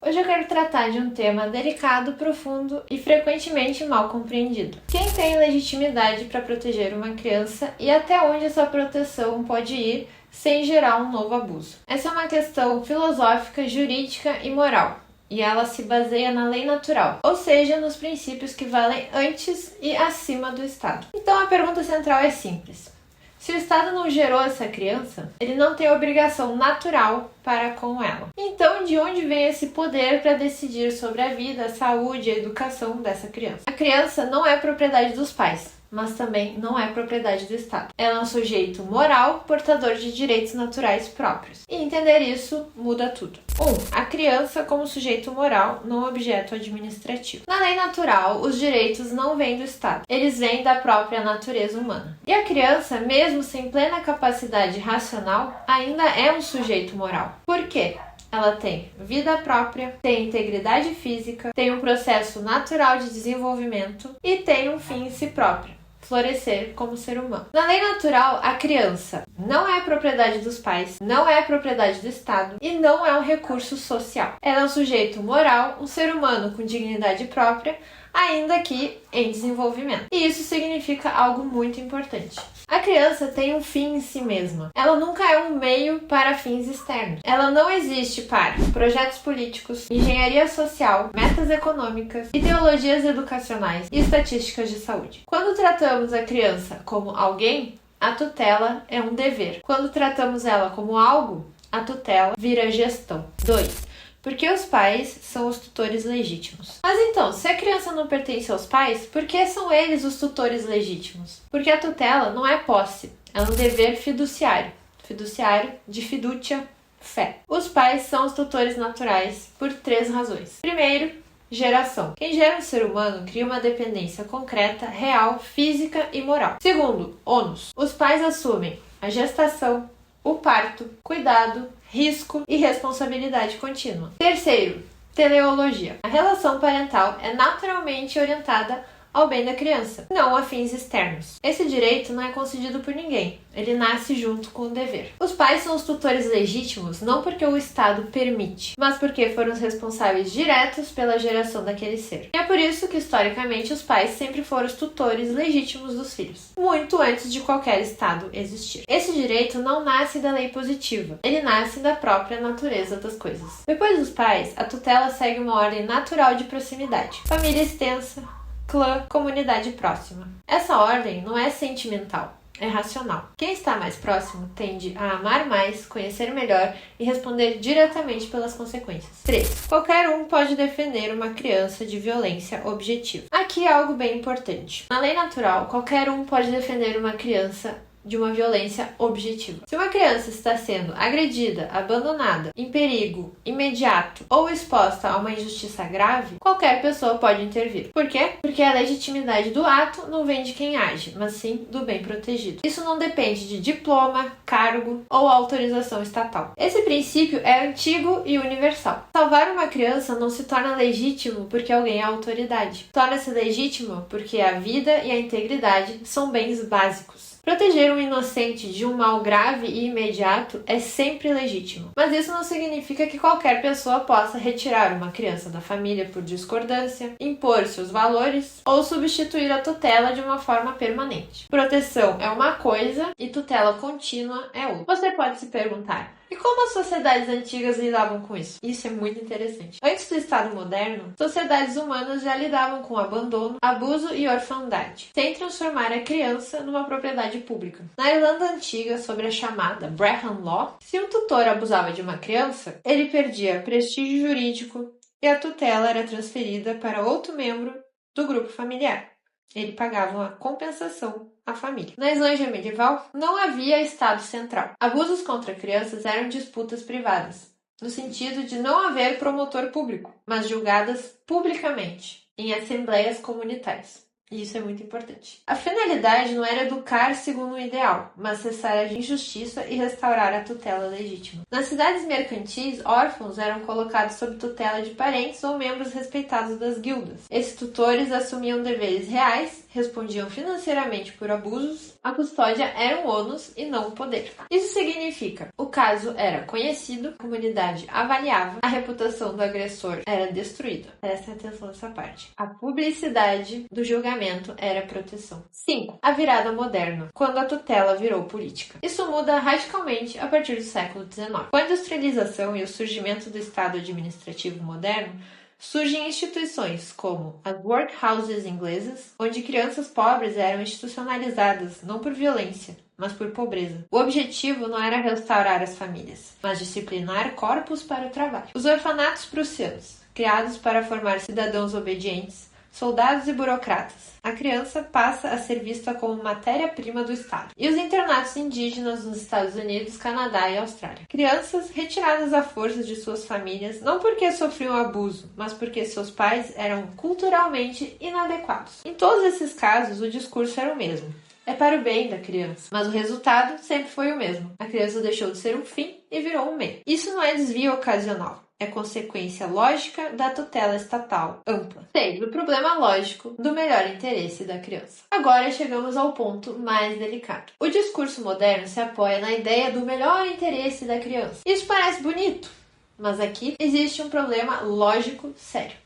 Hoje eu quero tratar de um tema delicado, profundo e frequentemente mal compreendido. Quem tem legitimidade para proteger uma criança e até onde essa proteção pode ir sem gerar um novo abuso? Essa é uma questão filosófica, jurídica e moral, e ela se baseia na lei natural, ou seja, nos princípios que valem antes e acima do Estado. Então a pergunta central é simples. Se o Estado não gerou essa criança, ele não tem obrigação natural para com ela. Então, de onde vem esse poder para decidir sobre a vida, a saúde e a educação dessa criança? A criança não é propriedade dos pais, mas também não é propriedade do Estado. Ela é um sujeito moral, portador de direitos naturais próprios. E entender isso muda tudo. 1. A criança como sujeito moral, não objeto administrativo. Na lei natural, os direitos não vêm do Estado. Eles vêm da própria natureza humana. E a criança, mesmo sem plena capacidade racional, ainda é um sujeito moral. Por quê? Ela tem vida própria, tem integridade física, tem um processo natural de desenvolvimento e tem um fim em si próprio: florescer como ser humano. Na lei natural, a criança não é propriedade dos pais, não é propriedade do Estado e não é um recurso social. Ela é um sujeito moral, um ser humano com dignidade própria, ainda que em desenvolvimento. E isso significa algo muito importante. A criança tem um fim em si mesma. Ela nunca é um meio para fins externos. Ela não existe para projetos políticos, engenharia social, metas econômicas, ideologias educacionais e estatísticas de saúde. Quando tratamos a criança como alguém, a tutela é um dever. Quando tratamos ela como algo, a tutela vira gestão. 2. Porque os pais são os tutores legítimos. Mas então, se a criança não pertence aos pais, por que são eles os tutores legítimos? Porque a tutela não é posse, é um dever fiduciário. Fiduciário de fiducia, fé. Os pais são os tutores naturais por 3 razões. Primeiro, geração. Quem gera um ser humano cria uma dependência concreta, real, física e moral. Segundo, ônus. Os pais assumem a gestação, o parto, cuidado, risco e responsabilidade contínua. Terceiro, teleologia. A relação parental é naturalmente orientada ao bem da criança, não a fins externos. Esse direito não é concedido por ninguém, ele nasce junto com o dever. Os pais são os tutores legítimos não porque o Estado permite, mas porque foram os responsáveis diretos pela geração daquele ser. E é por isso que, historicamente, os pais sempre foram os tutores legítimos dos filhos, muito antes de qualquer Estado existir. Esse direito não nasce da lei positiva, ele nasce da própria natureza das coisas. Depois dos pais, a tutela segue uma ordem natural de proximidade. Família extensa, clã, comunidade próxima. Essa ordem não é sentimental, é racional. Quem está mais próximo tende a amar mais, conhecer melhor e responder diretamente pelas consequências. 3. Qualquer um pode defender uma criança de violência objetiva. Aqui é algo bem importante. Na lei natural, qualquer um pode defender uma criança de uma violência objetiva. Se uma criança está sendo agredida, abandonada, em perigo imediato ou exposta a uma injustiça grave, qualquer pessoa pode intervir. Por quê? Porque a legitimidade do ato não vem de quem age, mas sim do bem protegido. Isso não depende de diploma, cargo ou autorização estatal. Esse princípio é antigo e universal. Salvar uma criança não se torna legítimo porque alguém é autoridade. Torna-se legítimo porque a vida e a integridade são bens básicos. Proteger um inocente de um mal grave e imediato é sempre legítimo, mas isso não significa que qualquer pessoa possa retirar uma criança da família por discordância, impor seus valores ou substituir a tutela de uma forma permanente. Proteção é uma coisa e tutela contínua é outra. Você pode se perguntar: e como as sociedades antigas lidavam com isso? Isso é muito interessante. Antes do Estado moderno, sociedades humanas já lidavam com abandono, abuso e orfandade, sem transformar a criança numa propriedade pública. Na Irlanda Antiga, sob a chamada Brehon Law, se um tutor abusava de uma criança, ele perdia prestígio jurídico e a tutela era transferida para outro membro do grupo familiar. Ele pagava uma compensação à família. Na Islândia medieval, não havia Estado central. Abusos contra crianças eram disputas privadas, no sentido de não haver promotor público, mas julgadas publicamente, em assembleias comunitárias. E isso é muito importante. A finalidade não era educar segundo o ideal, mas cessar a injustiça e restaurar a tutela legítima. Nas cidades mercantis, órfãos eram colocados sob tutela de parentes ou membros respeitados das guildas. Esses tutores assumiam deveres reais, respondiam financeiramente por abusos, a custódia era um ônus e não um poder. Isso significa, o caso era conhecido, a comunidade avaliava, a reputação do agressor era destruída. Prestem atenção nessa parte. A publicidade do julgamento era proteção. 5. A virada moderna, quando a tutela virou política. Isso muda radicalmente a partir do século XIX. Com a industrialização e o surgimento do Estado administrativo moderno, surgem instituições como as workhouses inglesas, onde crianças pobres eram institucionalizadas não por violência, mas por pobreza. O objetivo não era restaurar as famílias, mas disciplinar corpos para o trabalho. Os orfanatos prussianos, criados para formar cidadãos obedientes, soldados e burocratas. A criança passa a ser vista como matéria-prima do Estado. E os internatos indígenas nos Estados Unidos, Canadá e Austrália. Crianças retiradas à força de suas famílias, não porque sofriam abuso, mas porque seus pais eram culturalmente inadequados. Em todos esses casos, o discurso era o mesmo. É para o bem da criança. Mas o resultado sempre foi o mesmo. A criança deixou de ser um fim e virou um meio. Isso não é desvio ocasional. É consequência lógica da tutela estatal ampla. 6. O problema lógico do melhor interesse da criança. Agora chegamos ao ponto mais delicado. O discurso moderno se apoia na ideia do melhor interesse da criança. Isso parece bonito, mas aqui existe um problema lógico sério.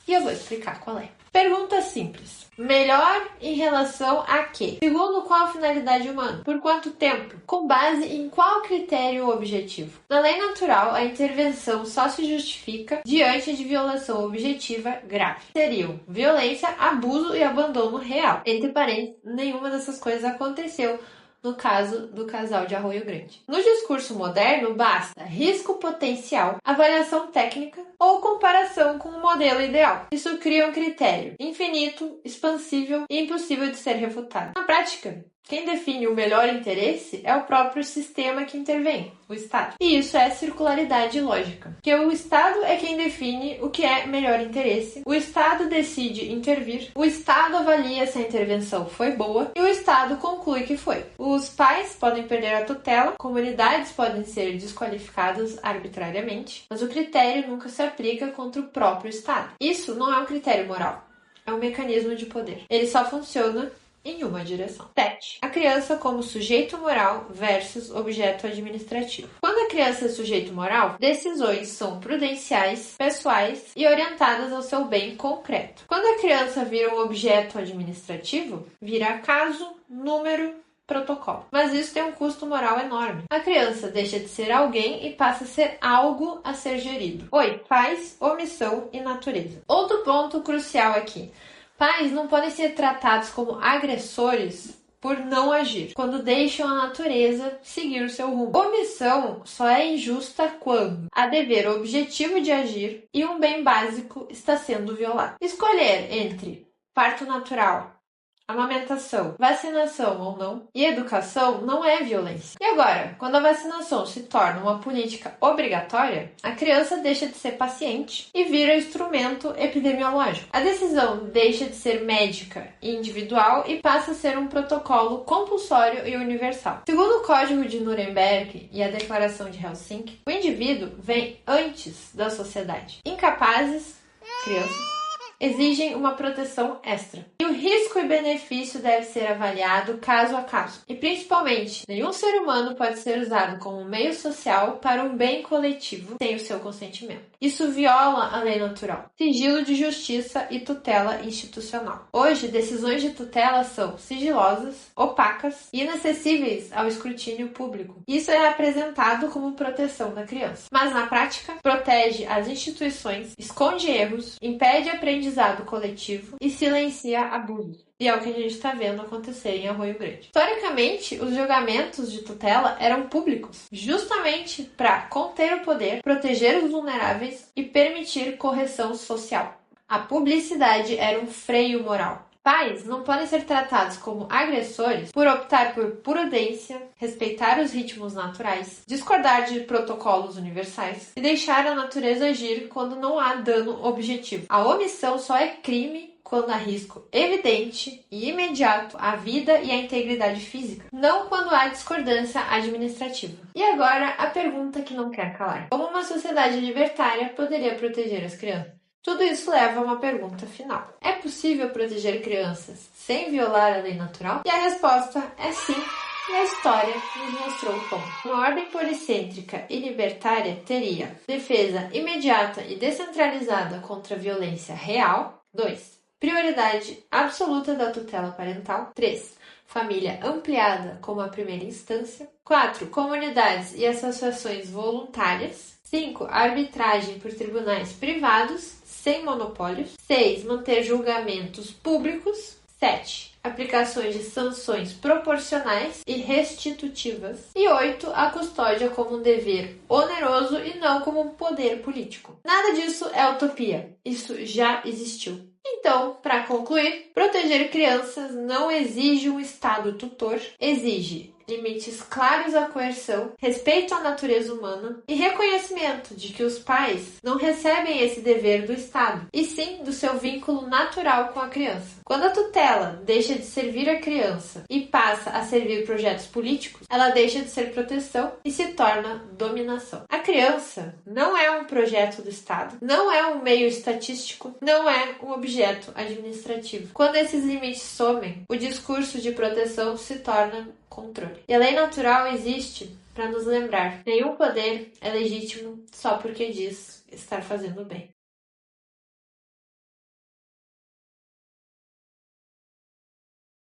E eu vou explicar qual é. Pergunta simples. Melhor em relação a quê? Segundo qual finalidade humana? Por quanto tempo? Com base em qual critério objetivo? Na lei natural, a intervenção só se justifica diante de violação objetiva grave. Seriam violência, abuso e abandono real. Entre parênteses, nenhuma dessas coisas aconteceu no caso do casal de Arroio Grande. No discurso moderno, basta risco potencial, avaliação técnica ou comparação com o modelo ideal. Isso cria um critério infinito, expansível e impossível de ser refutado. Na prática, quem define o melhor interesse é o próprio sistema que intervém, o Estado. E isso é circularidade lógica, porque o Estado é quem define o que é melhor interesse, o Estado decide intervir, o Estado avalia se a intervenção foi boa e o Estado conclui que foi. Os pais podem perder a tutela, comunidades podem ser desqualificadas arbitrariamente, mas o critério nunca se aplica contra o próprio Estado. Isso não é um critério moral, é um mecanismo de poder. Ele só funciona em uma direção. 7. A criança como sujeito moral versus objeto administrativo. Quando a criança é sujeito moral, decisões são prudenciais, pessoais e orientadas ao seu bem concreto. Quando a criança vira um objeto administrativo, vira caso, número, protocolo. Mas isso tem um custo moral enorme. A criança deixa de ser alguém e passa a ser algo a ser gerido. 8. Pais, omissão e natureza. Outro ponto crucial aqui. Pais não podem ser tratados como agressores por não agir, quando deixam a natureza seguir o seu rumo. Omissão só é injusta quando há dever objetivo de agir e um bem básico está sendo violado. Escolher entre parto natural, amamentação, vacinação ou não e educação não é violência. E agora, quando a vacinação se torna uma política obrigatória, a criança deixa de ser paciente e vira instrumento epidemiológico. A decisão deixa de ser médica e individual e passa a ser um protocolo compulsório e universal. Segundo o Código de Nuremberg e a Declaração de Helsinki, o indivíduo vem antes da sociedade. Incapazes, crianças, exigem uma proteção extra. E o risco e benefício deve ser avaliado caso a caso. E principalmente, nenhum ser humano pode ser usado como meio social para um bem coletivo sem o seu consentimento. Isso viola a lei natural, sigilo de justiça e tutela institucional. Hoje, decisões de tutela são sigilosas, opacas e inacessíveis ao escrutínio público. Isso é apresentado como proteção da criança. Mas na prática, protege as instituições, esconde erros, impede aprendizagem coletivo e silencia abusos. E é o que a gente está vendo acontecer em Arroio Grande. Historicamente, os julgamentos de tutela eram públicos, justamente para conter o poder, proteger os vulneráveis e permitir correção social. A publicidade era um freio moral. Pais não podem ser tratados como agressores por optar por prudência, respeitar os ritmos naturais, discordar de protocolos universais e deixar a natureza agir quando não há dano objetivo. A omissão só é crime quando há risco evidente e imediato à vida e à integridade física, não quando há discordância administrativa. E agora, a pergunta que não quer calar. Como uma sociedade libertária poderia proteger as crianças? Tudo isso leva a uma pergunta final. É possível proteger crianças sem violar a lei natural? E a resposta é sim, e a história nos mostrou como. Uma ordem policêntrica e libertária teria defesa imediata e descentralizada contra a violência real. 2. Prioridade absoluta da tutela parental. 3. Família ampliada como a primeira instância. 4. Comunidades e associações voluntárias. 5. Arbitragem por tribunais privados, sem monopólios. 6. Manter julgamentos públicos. 7. Aplicações de sanções proporcionais e restitutivas. E 8. A custódia como um dever oneroso e não como um poder político. Nada disso é utopia. Isso já existiu. Então, para concluir, proteger crianças não exige um Estado tutor, exige limites claros à coerção, respeito à natureza humana e reconhecimento de que os pais não recebem esse dever do Estado, e sim do seu vínculo natural com a criança. Quando a tutela deixa de servir a criança e passa a servir projetos políticos, ela deixa de ser proteção e se torna dominação. A criança não é um projeto do Estado, não é um meio estatístico, não é um objeto administrativo. Quando esses limites somem, o discurso de proteção se torna controle. E a lei natural existe para nos lembrar: nenhum poder é legítimo só porque diz estar fazendo bem.